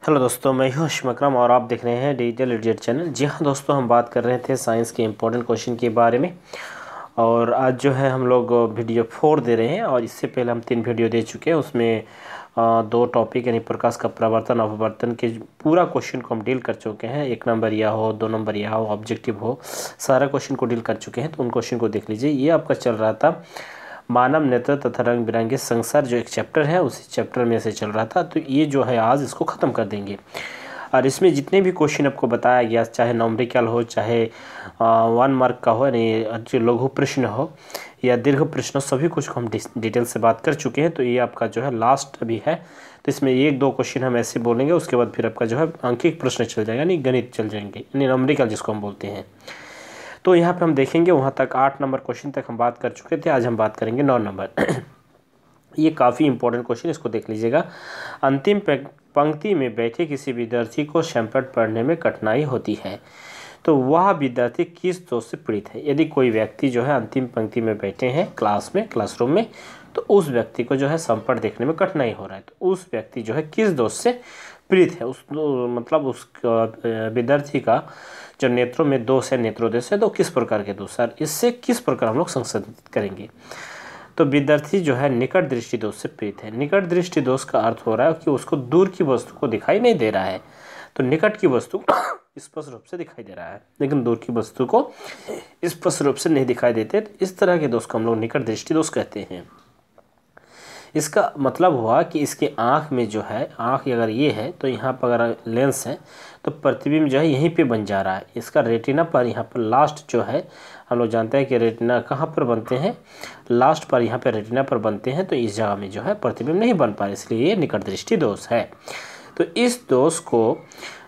Hello दोस्तों, मैं हूं अशम अकरम और आप देख रहे हैं डिजिटल इडियट चैनल। जी हाँ दोस्तों, हम बात कर रहे थे साइंस के इम्पोर्टेंट क्वेश्चन के बारे में। और आज जो है हम लोग वीडियो 4 दे रहे हैं और इससे पहले हम 3 वीडियो दे चुके हैं। उसमें 2 टॉपिक यानी प्रकाश का प्रवर्तन अपवर्तन के पूरा क्वेश्चन को हम डील कर चुके हैं। 1 नंबर या हो, 2 नंबर या हो, ऑब्जेक्टिव हो, सारा क्वेश्चन को डील कर चुके हैं। तो उन क्वेश्चन को देख लीजिए। ये आपका चल रहा था मानव नेत्र तथा रंग बिरंगे संसार, जो एक चैप्टर है उसी चैप्टर में से चल रहा था। तो ये जो है आज इसको ख़त्म कर देंगे। और इसमें जितने भी क्वेश्चन आपको बताया गया, चाहे नॉमेरिकल हो, चाहे 1 मार्क का हो, यानी जो लघु प्रश्न हो या दीर्घ प्रश्न हो, सभी कुछ को हम डिटेल से बात कर चुके हैं। तो ये आपका जो है लास्ट अभी है। तो इसमें 1-2 क्वेश्चन हम ऐसे बोलेंगे, उसके बाद फिर आपका जो है अंकिक प्रश्न चल जाएगा, यानी गणित चल जाएंगे, यानी नॉमेरिकल जिसको हम बोलते हैं। तो यहाँ पे हम देखेंगे, वहाँ तक 8 नंबर क्वेश्चन तक हम बात कर चुके थे। आज हम बात करेंगे 9 नंबर। ये काफ़ी इंपॉर्टेंट क्वेश्चन, इसको देख लीजिएगा। अंतिम पंक्ति में बैठे किसी विद्यार्थी को सैंपलेट पढ़ने में कठिनाई होती है, तो वह विद्यार्थी किस दोष से पीड़ित है। यदि कोई व्यक्ति जो है अंतिम पंक्ति में बैठे हैं क्लासरूम में, तो उस व्यक्ति को जो है संपट देखने में कठिनाई हो रहा है, तो उस व्यक्ति जो है किस दोष से पीड़ित है। मतलब उस विद्यार्थी का जो नेत्रों में दोष है, नेत्रोदेश है, तो किस प्रकार के दोष है, इससे किस प्रकार हम लोग संशोधित करेंगे। तो विद्यार्थी जो है निकट दृष्टि दोष से पीड़ित है। निकट दृष्टि दोष का अर्थ हो रहा है कि उसको दूर की वस्तु को दिखाई नहीं दे रहा है, तो निकट की वस्तु स्पष्ट रूप से दिखाई दे रहा है, लेकिन दूर की वस्तु को स्पष्ट रूप से नहीं दिखाई देते। तो इस तरह के दोष को हम लोग निकट दृष्टि दोष कहते हैं। इसका मतलब हुआ कि इसके आँख में जो है, आँख अगर ये है तो यहाँ पर अगर लेंस है तो प्रतिबिंब जो है यहीं पे बन जा रहा है। इसका रेटिना पर यहाँ पर लास्ट जो है, हम लोग जानते हैं कि रेटिना कहाँ पर बनते हैं, लास्ट पर यहाँ पर रेटिना पर बनते हैं। तो इस जगह में जो है प्रतिबिंब नहीं बन पा रहा, इसलिए ये निकट दृष्टि दोष है। तो इस दोष को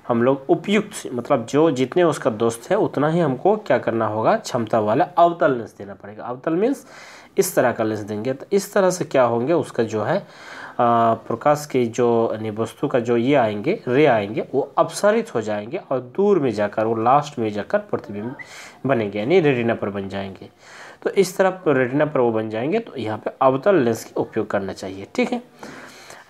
हम लोग उपयुक्त, मतलब जो जितने उसका दोस्त है उतना ही हमको क्या करना होगा, क्षमता वाला अवतल लेंस देना पड़ेगा। अवतल मीन्स इस तरह का लेंस देंगे, तो इस तरह से क्या होंगे, उसका जो है प्रकाश की जो वस्तु का जो ये आएंगे, रे आएंगे, वो अपसरित हो जाएंगे और दूर में जाकर, वो लास्ट में जाकर प्रतिबिंब बनेंगे, यानी रेटिना पर बन जाएंगे। तो इस तरह रेटिना पर वो बन जाएंगे, तो यहाँ पे अवतल लेंस का उपयोग करना चाहिए। ठीक है,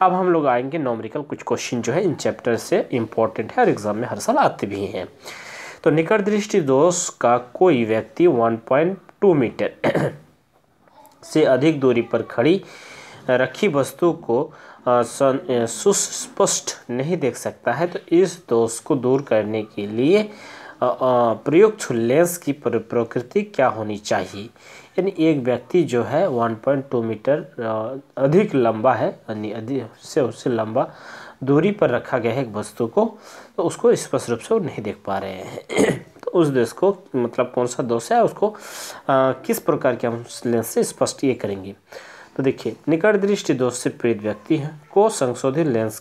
अब हम लोग आएंगे नॉमेरिकल। कुछ क्वेश्चन जो है इन चैप्टर से इम्पोर्टेंट है और एग्जाम में हर साल आते भी हैं। तो निकट दृष्टि दोष का कोई व्यक्ति 1.2 मीटर से अधिक दूरी पर खड़ी रखी वस्तु को सुस्पष्ट नहीं देख सकता है, तो इस दोष को दूर करने के लिए प्रयुक्त लेंस की प्रकृति क्या होनी चाहिए। यानी एक व्यक्ति जो है 1.2 मीटर अधिक लंबा है, यानी अधिक से उससे लंबा दूरी पर रखा गया है एक वस्तु को, तो उसको स्पष्ट रूप से वो नहीं देख पा रहे हैं। तो उस दोष को, मतलब कौन सा दोष है, उसको किस प्रकार के हम लेंस से स्पष्ट ये करेंगे। तो देखिए, निकट दृष्टि दोष से पीड़ित व्यक्ति को संशोधित लेंस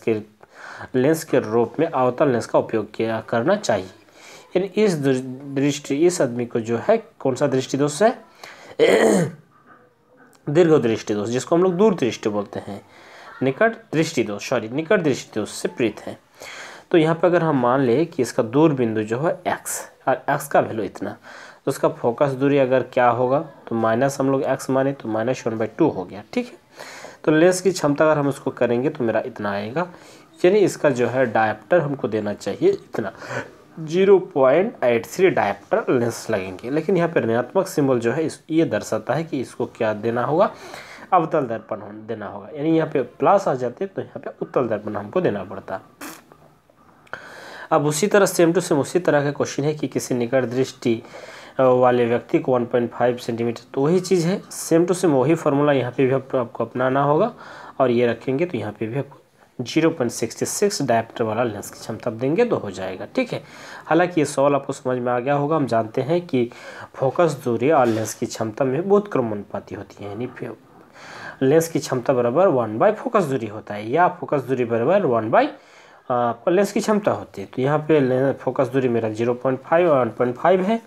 के रूप में अवतल लेंस का उपयोग किया करना चाहिए। यानी इस आदमी को जो है कौन सा दृष्टि दोष है, दीर्घ दृष्टि दोष, जिसको हम लोग दूर दृष्टि बोलते हैं। निकट दृष्टि दोष से पीड़ित है। तो यहाँ पे अगर हम मान ले कि इसका दूर बिंदु जो है x, और x का वैल्यू इतना, तो उसका फोकस दूरी अगर क्या होगा, तो माइनस हम लोग x माने तो -1/2 हो गया। ठीक है, तो लेंस की क्षमता अगर हम उसको करेंगे तो मेरा इतना आएगा। यानी इसका जो है डायप्टर हमको देना चाहिए इतना, 0.83 डायप्टर लेंस लगेंगे। लेकिन यहाँ पर ऋणात्मक सिंबल जो है ये दर्शाता है कि इसको क्या देना होगा, अवतल दर्पण देना होगा। यानी यहाँ पे प्लस आ जाते तो यहाँ पे उत्तल दर्पण हमको देना पड़ता। अब उसी तरह सेम टू सेम उसी तरह का क्वेश्चन है कि किसी निकट दृष्टि वाले व्यक्ति को 1.5 सेंटीमीटर, तो वही चीज़ है, सेम टू सेम वही फार्मूला यहाँ पे भी आपको अपनाना होगा। और ये रखेंगे तो यहाँ पे भी आपको 0.66 डायप्टर वाला लेंस की क्षमता देंगे तो हो जाएगा। ठीक है, हालांकि ये सवाल आपको समझ में आ गया होगा। हम जानते हैं कि फोकस दूरी और लेंस की क्षमता में बहुत क्रमानुपाती होती है, यानी लेंस की क्षमता बराबर 1 फोकस दूरी होता है, या फोकस दूरी बराबर 1 आपका लेंस की क्षमता होती है। तो यहाँ पे फोकस दूरी मेरा 0.5 और 1.5 है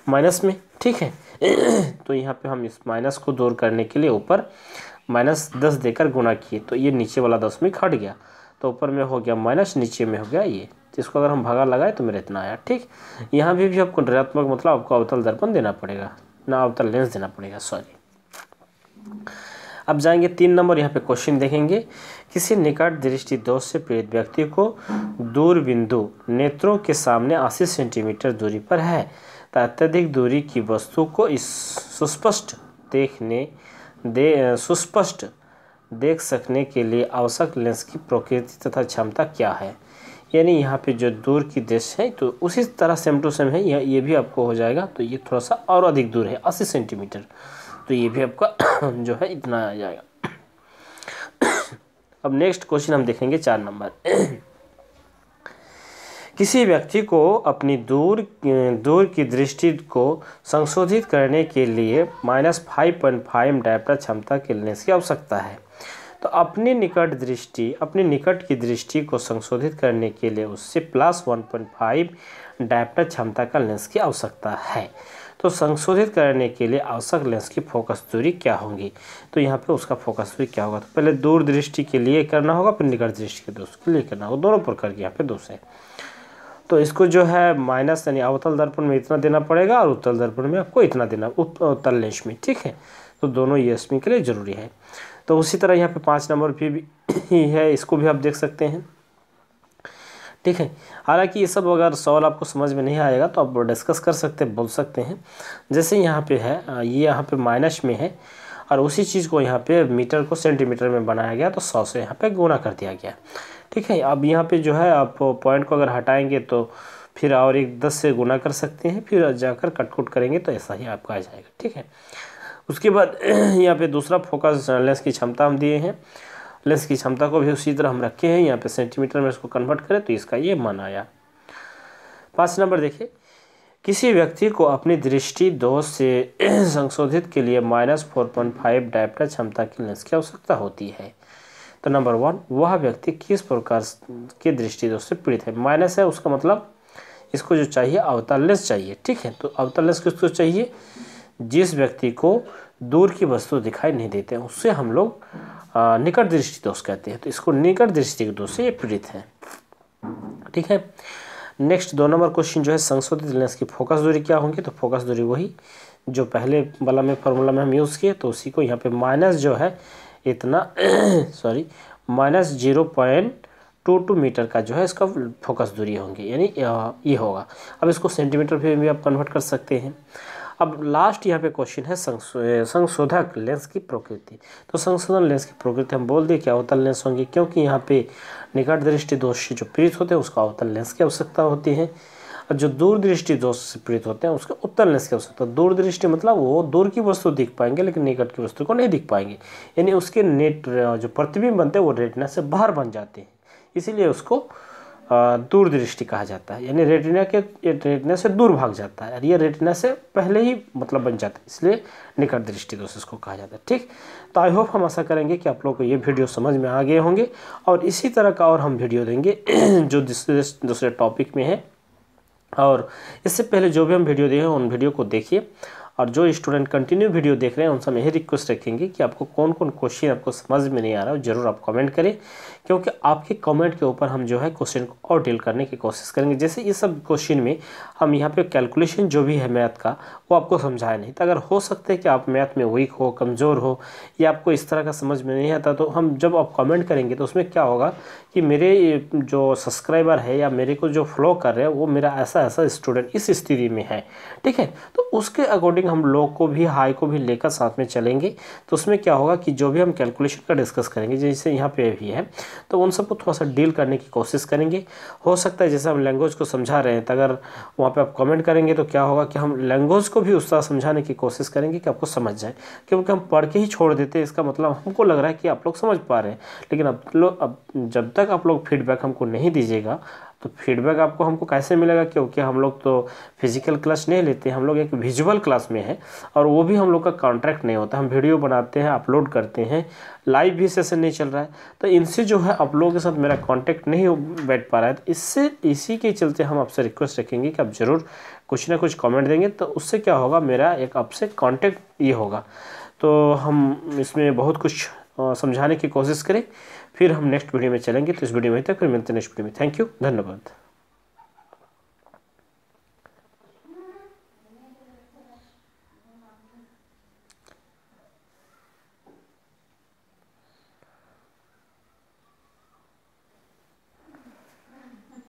माइनस में। ठीक है, तो यहाँ पे हम इस माइनस को दूर करने के लिए ऊपर -10 देकर गुणा किए, तो ये नीचे वाला दशमिक हट गया, तो ऊपर में हो गया माइनस, नीचे में हो गया ये। तो इसको अगर हम भागा लगाए तो मेरा इतना आया। ठीक, यहाँ भी आपको ऋणात्मक, मतलब आपको अवतल दर्पण देना पड़ेगा ना, अवतल लेंस देना पड़ेगा, सॉरी। अब जाएंगे 3 नंबर, यहाँ पे क्वेश्चन देखेंगे। किसी निकट दृष्टि दोष से पीड़ित व्यक्ति को दूर बिंदु नेत्रों के सामने 80 सेंटीमीटर दूरी पर है, तो अत्यधिक दूरी की वस्तु को सुस्पष्ट देख सकने के लिए आवश्यक लेंस की प्रकृति तथा क्षमता क्या है। यानी यहाँ पे जो दूर की दृश्य है तो उसी तरह सेम टू सेम है, ये भी आपको हो जाएगा। तो ये थोड़ा सा और अधिक दूर है 80 सेंटीमीटर, तो ये भी आपका जो है इतना आ जाएगा। अब नेक्स्ट क्वेश्चन हम देखेंगे 4 नंबर। किसी व्यक्ति को अपनी दूर की दृष्टि को संशोधित करने के लिए -5.5 डायप्टर क्षमता के लेंस की आवश्यकता है। तो अपनी निकट की दृष्टि को संशोधित करने के लिए उससे +1.5 डायप्टर क्षमता का लेंस की आवश्यकता है। तो संशोधित करने के लिए आवश्यक लेंस की फोकस दूरी क्या होगी, तो यहाँ पे उसका फोकस दूरी क्या होगा। तो पहले दूर दृष्टि के लिए करना होगा, फिर निकट दृष्टि के लिए करना होगा, दोनों प्रकार के यहाँ पे दोष है। तो इसको जो है माइनस यानी अवतल दर्पण में इतना देना पड़ेगा और उत्तल दर्पण में आपको इतना देना, उत्तल लेंस में, ठीक है। तो दोनों ईएसपी के लिए ज़रूरी है। तो उसी तरह यहाँ पे 5 नंबर भी है, इसको भी आप देख सकते हैं, ठीक है। हालांकि ये सब अगर सवाल आपको समझ में नहीं आएगा तो आप डिस्कस कर सकते हैं, बोल सकते हैं। जैसे यहाँ पे है, ये यहाँ पे माइनस में है और उसी चीज़ को यहाँ पे मीटर को सेंटीमीटर में बनाया गया, तो 100 से यहाँ पे गुना कर दिया गया, ठीक है। अब यहाँ पे जो है आप पॉइंट को अगर हटाएंगे तो फिर और एक 10 से गुना कर सकते हैं, फिर जाकर कटकुट करेंगे तो ऐसा ही आपका आ जाएगा, ठीक है। उसके बाद यहाँ पे दूसरा फोकस लेंस की क्षमता हम दिए हैं, लेंस की क्षमता को भी उसी तरह हम रखे हैं, यहाँ पे सेंटीमीटर में इसको कन्वर्ट करें तो इसका ये मान आया। 5 नंबर देखिए, किसी व्यक्ति को अपनी दृष्टि दोष से संशोधित के लिए -4.5 डायप्टर क्षमता की लेंस की आवश्यकता होती है। तो नंबर 1, वह व्यक्ति किस प्रकार के दृष्टि दोष से पीड़ित है। माइनस है, उसका मतलब इसको जो चाहिए अवतल लेंस चाहिए, ठीक है। तो अवतल लेंस किसको चाहिए, जिस व्यक्ति को दूर की वस्तु दिखाई नहीं देते हैं, उससे हम लोग निकट दृष्टि दोष कहते हैं। तो इसको निकट दृष्टि के दोष से ये पीड़ित है, ठीक है। नेक्स्ट 2 नंबर क्वेश्चन जो है, संशोधित लेंस की फोकस दूरी क्या होंगी। तो फोकस दूरी वही जो पहले वाला में फॉर्मूला में हम यूज़ किए, तो उसी को यहाँ पे माइनस जो है इतना -0.22 मीटर का जो है इसका फोकस दूरी होंगी, यानी ये होगा। अब इसको सेंटीमीटर में भी आप कन्वर्ट कर सकते हैं। अब लास्ट यहाँ पे क्वेश्चन है संशोधक लेंस की प्रकृति। तो संशोधन लेंस की प्रकृति हम बोल दिए कि अवतल लेंस होंगे, क्योंकि यहाँ पे निकट दृष्टि दोष से जो पीड़ित होते हैं उसको अवतल लेंस की आवश्यकता होती है, और जो दूर दृष्टि दोष से पीड़ित होते हैं उसको उत्तल लेंस की आवश्यकता। दूर दृष्टि मतलब वो दूर की वस्तु दिख पाएंगे लेकिन निकट की वस्तु को नहीं दिख पाएंगे, यानी उसके नेट जो प्रतिबिंब बनते हैं वो रेटिना से बाहर बन जाते हैं, इसीलिए उसको दूर दृष्टि कहा जाता है। यानी रेटिना से दूर भाग जाता है और ये रेटिना से पहले ही मतलब बन जाता है, इसलिए निकट दृष्टि दोष इसको कहा जाता है, ठीक। तो आई होप हम आशा करेंगे कि आप लोग को ये वीडियो समझ में आ गए होंगे, और इसी तरह का और हम वीडियो देंगे जो दूसरे टॉपिक में है। और इससे पहले जो भी हम वीडियो दिए हैं उन वीडियो को देखिए, और जो स्टूडेंट कंटिन्यू वीडियो देख रहे हैं उनसे हम यही रिक्वेस्ट रखेंगे कि आपको कौन कौन क्वेश्चन आपको समझ में नहीं आ रहा है ज़रूर आप कमेंट करें, क्योंकि आपके कमेंट के ऊपर हम जो है क्वेश्चन को और डील करने की कोशिश करेंगे। जैसे इस सब क्वेश्चन में हम यहाँ पे कैलकुलेशन जो भी है मैथ का वो आपको समझाया नहीं, तो अगर हो सकता है कि आप मैथ में वीक हो, कमज़ोर हो, या आपको इस तरह का समझ में नहीं आता, तो हम जब आप कमेंट करेंगे तो उसमें क्या होगा कि मेरे जो सब्सक्राइबर है या मेरे को जो फॉलो कर रहे हैं वो मेरा ऐसा स्टूडेंट इस स्थिति में है, ठीक है। तो उसके अकॉर्डिंग हम लोग को भी हाई को भी लेकर साथ में चलेंगे। तो उसमें क्या होगा कि जो भी हम कैलकुलेशन का डिस्कस करेंगे, जैसे यहाँ पे भी है, तो उन सबको थोड़ा सा डील करने की कोशिश करेंगे। हो सकता है जैसे हम लैंग्वेज को समझा रहे हैं, तो अगर वहाँ पे आप कमेंट करेंगे तो क्या होगा कि हम लैंग्वेज को भी उस तरह समझाने की कोशिश करेंगे कि आपको समझ जाए, क्योंकि हम पढ़ के ही छोड़ देते हैं, इसका मतलब हमको लग रहा है कि आप लोग समझ पा रहे हैं, लेकिन अब जब तक आप लोग फीडबैक हमको नहीं दीजिएगा तो फीडबैक आपको हमको कैसे मिलेगा, क्योंकि हम लोग तो फिजिकल क्लास नहीं लेते, हम लोग एक विजुअल क्लास में है, और वो भी हम लोग का कॉन्ट्रैक्ट नहीं होता। हम वीडियो बनाते हैं, अपलोड करते हैं, लाइव भी सेशन नहीं चल रहा है, तो इनसे जो है आप लोगों के साथ मेरा कॉन्टैक्ट नहीं बैठ पा रहा है। तो इसी के चलते हम आपसे रिक्वेस्ट रखेंगे कि आप ज़रूर कुछ ना कुछ कमेंट देंगे, तो उससे क्या होगा, मेरा एक आपसे कॉन्टैक्ट ये होगा। तो हम इसमें बहुत कुछ समझाने की कोशिश करें, फिर हम नेक्स्ट वीडियो में चलेंगे। तो इस वीडियो में तक फिर मिलते हैं नेक्स्ट वीडियो में। थैंक यू, धन्यवाद।